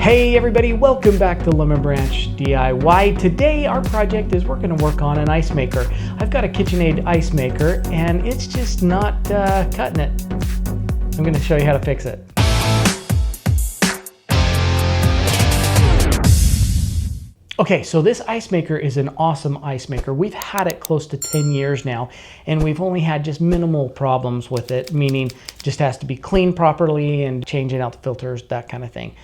Hey everybody, welcome back to Lemon Branch DIY. Today our project is we're going to work on an ice maker. I've got a KitchenAid ice maker and it's just not cutting it. I'm going to show you how to fix it. Okay, so this ice maker is an awesome ice maker. We've had it close to 10 years now, and we've only had just minimal problems with it, meaning just has to be cleaned properly and changing out the filters, that kind of thing.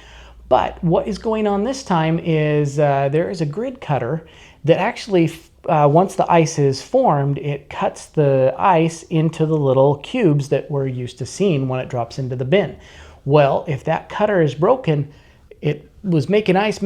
But what is going on this time is there is a grid cutter that actually, once the ice is formed, it cuts the ice into the little cubes that we're used to seeing when it drops into the bin. Well, if that cutter is broken, it was making ice,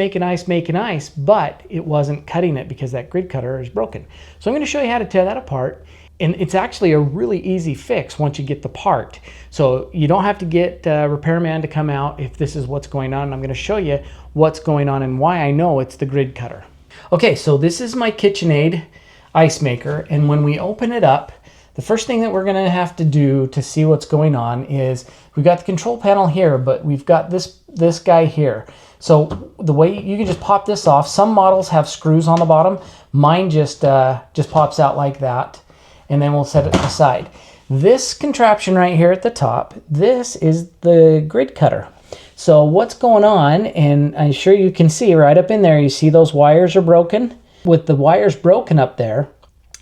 but it wasn't cutting it because that grid cutter is broken. So I'm going to show you how to tear that apart. And it's actually a really easy fix once you get the part. So you don't have to get a repairman to come out if this is what's going on. I'm going to show you what's going on and why I know it's the grid cutter. Okay, so this is my KitchenAid ice maker. And when we open it up, the first thing that we're going to have to do to see what's going on is we've got the control panel here, but we've got this guy here. So the way you can just pop this off. Some models have screws on the bottom. Mine just pops out like that. And then we'll set it aside. This contraption right here at the top, this is the grid cutter. So what's going on, and I'm sure you can see right up in there, you see those wires are broken? With the wires broken up there,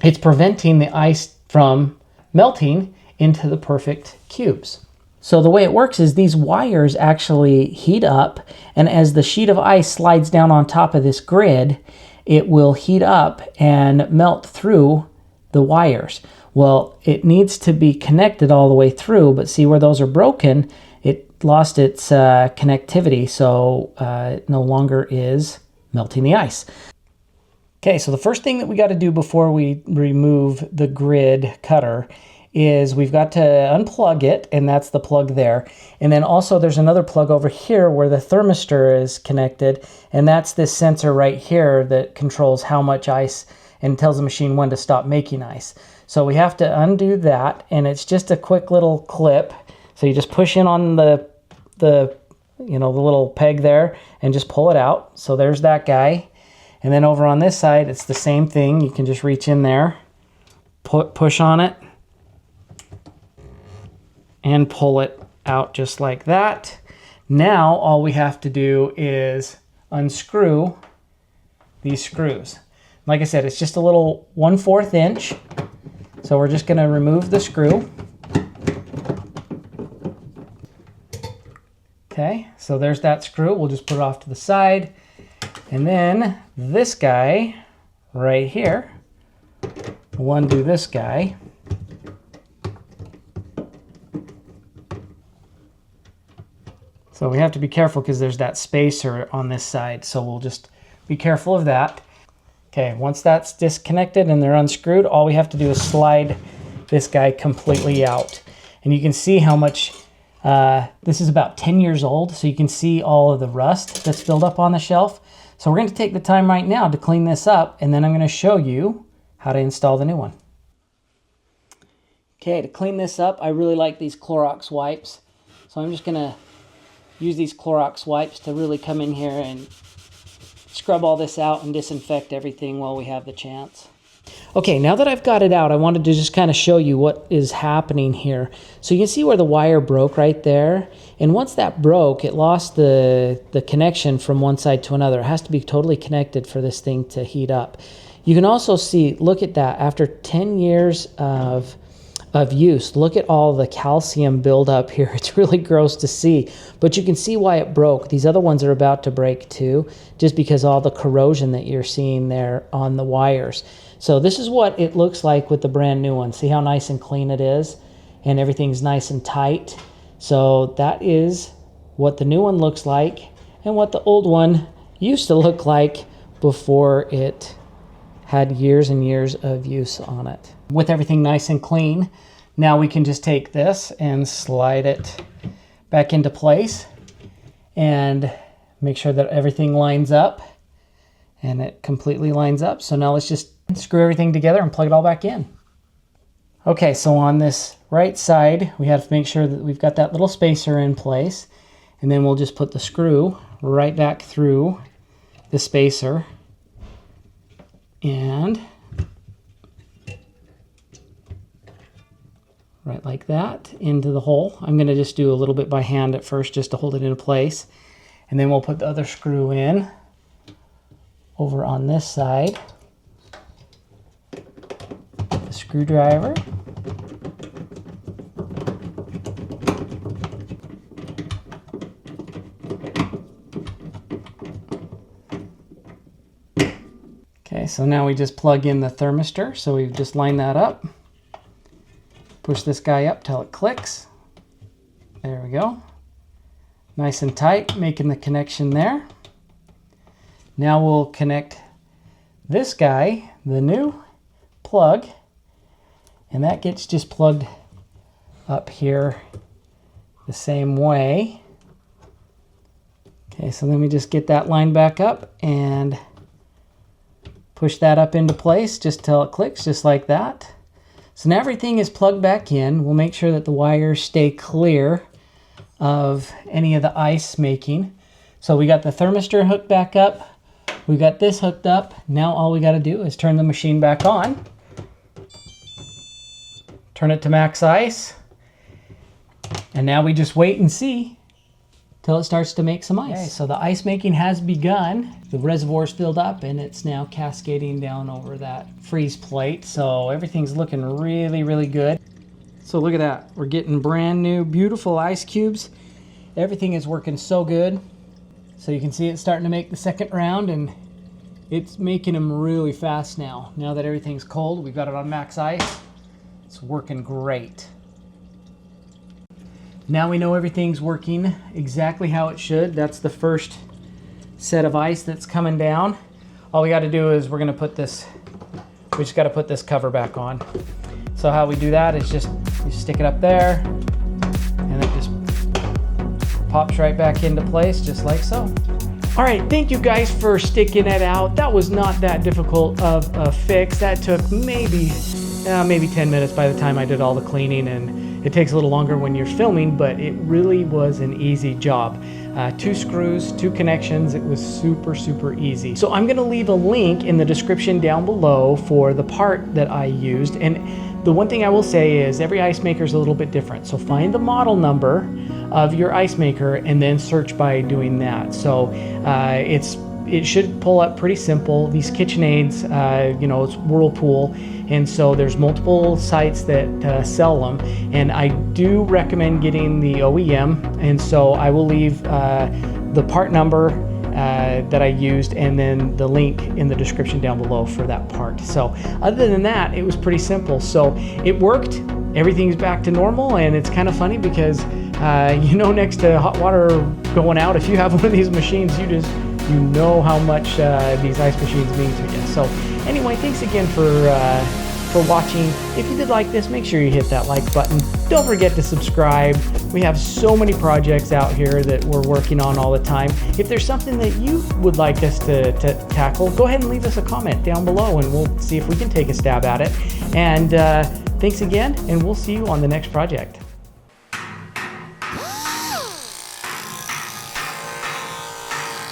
it's preventing the ice from melting into the perfect cubes. So the way it works is these wires actually heat up, and as the sheet of ice slides down on top of this grid, it will heat up and melt through the wires. Well, it needs to be connected all the way through, but see where those are broken, it lost its connectivity, so it no longer is melting the ice. Okay, so the first thing that we got to do before we remove the grid cutter is we've got to unplug it, and that's the plug there. And then also there's another plug over here where the thermistor is connected, and that's this sensor right here that controls how much ice and tells the machine when to stop making ice. So we have to undo that, and it's just a quick little clip. So you just push in on the little peg there and just pull it out. So there's that guy. And then over on this side, it's the same thing. You can just reach in there, push on it, and pull it out just like that. Now all we have to do is unscrew these screws. Like I said, it's just a little 1/4 inch. So we're just going to remove the screw. Okay, so there's that screw. We'll just put it off to the side. And then this guy right here, we'll undo this guy. So we have to be careful because there's that spacer on this side. So we'll just be careful of that. Okay, once that's disconnected and they're unscrewed, all we have to do is slide this guy completely out. And you can see how much, this is about 10 years old, so you can see all of the rust that's built up on the shelf. So we're going to take the time right now to clean this up, and then I'm going to show you how to install the new one. Okay, to clean this up, I really like these Clorox wipes. So I'm just going to use these Clorox wipes to really come in here and scrub all this out and disinfect everything while we have the chance. Okay, now that I've got it out, I wanted to just kind of show you what is happening here. So you can see where the wire broke right there. And once that broke, it lost the connection from one side to another. It has to be totally connected for this thing to heat up. You can also see, look at that, after 10 years of use, look at all the calcium buildup here. It's really gross to see, but you can see why it broke. These other ones are about to break too, just because all the corrosion that you're seeing there on the wires. So this is what it looks like with the brand new one. See how nice and clean it is, and everything's nice and tight. So that is what the new one looks like and what the old one used to look like before it had years and years of use on it. With everything nice and clean, now we can just take this and slide it back into place and make sure that everything lines up, and it completely lines up. So now let's just screw everything together and plug it all back in. Okay, so on this right side, we have to make sure that we've got that little spacer in place. And then we'll just put the screw right back through the spacer. And right like that into the hole. I'm going to just do a little bit by hand at first just to hold it in place. And then we'll put the other screw in over on this side. The screwdriver. Okay, so now we just plug in the thermistor. So we've just lined that up. Push this guy up till it clicks. There we go. Nice and tight, making the connection there. Now we'll connect this guy, the new plug, and that gets just plugged up here the same way. Okay, so let me just get that line back up and push that up into place just till it clicks, just like that. So now everything is plugged back in. We'll make sure that the wires stay clear of any of the ice making. So we got the thermistor hooked back up. We got this hooked up. Now all we got to do is turn the machine back on. Turn it to max ice. And now we just wait and see till it starts to make some ice. Okay, so the ice making has begun. The reservoir's filled up and it's now cascading down over that freeze plate. So everything's looking really, really good. So look at that. We're getting brand new, beautiful ice cubes. Everything is working so good. So you can see it's starting to make the second round and it's making them really fast now. Now that everything's cold, we've got it on max ice. It's working great. Now we know everything's working exactly how it should. That's the first set of ice that's coming down. All we got to do is we just got to put this cover back on. So how we do that is just you stick it up there and it just pops right back into place just like so. All right, thank you guys for sticking it out. That was not that difficult of a fix. That took maybe 10 minutes by the time I did all the cleaning, and it takes a little longer when you're filming, but it really was an easy job. 2 screws, 2 connections. It was super, super easy. So I'm gonna leave a link in the description down below for the part that I used. And the one thing I will say is every ice maker is a little bit different. So find the model number of your ice maker and then search by doing that. So it should pull up pretty simple. These KitchenAids, you know, it's Whirlpool, and so there's multiple sites that sell them, and I do recommend getting the OEM, and so I will leave the part number that I used and then the link in the description down below for that part. So other than that, it was pretty simple. So it worked, everything's back to normal, and it's kind of funny because you know, next to hot water going out, if you have one of these machines, you know how much these ice machines mean to you. So anyway, thanks again for watching. If you did like this, make sure you hit that like button. Don't forget to subscribe. We have so many projects out here that we're working on all the time. If there's something that you would like us to tackle, go ahead and leave us a comment down below and we'll see if we can take a stab at it. And thanks again, and we'll see you on the next project.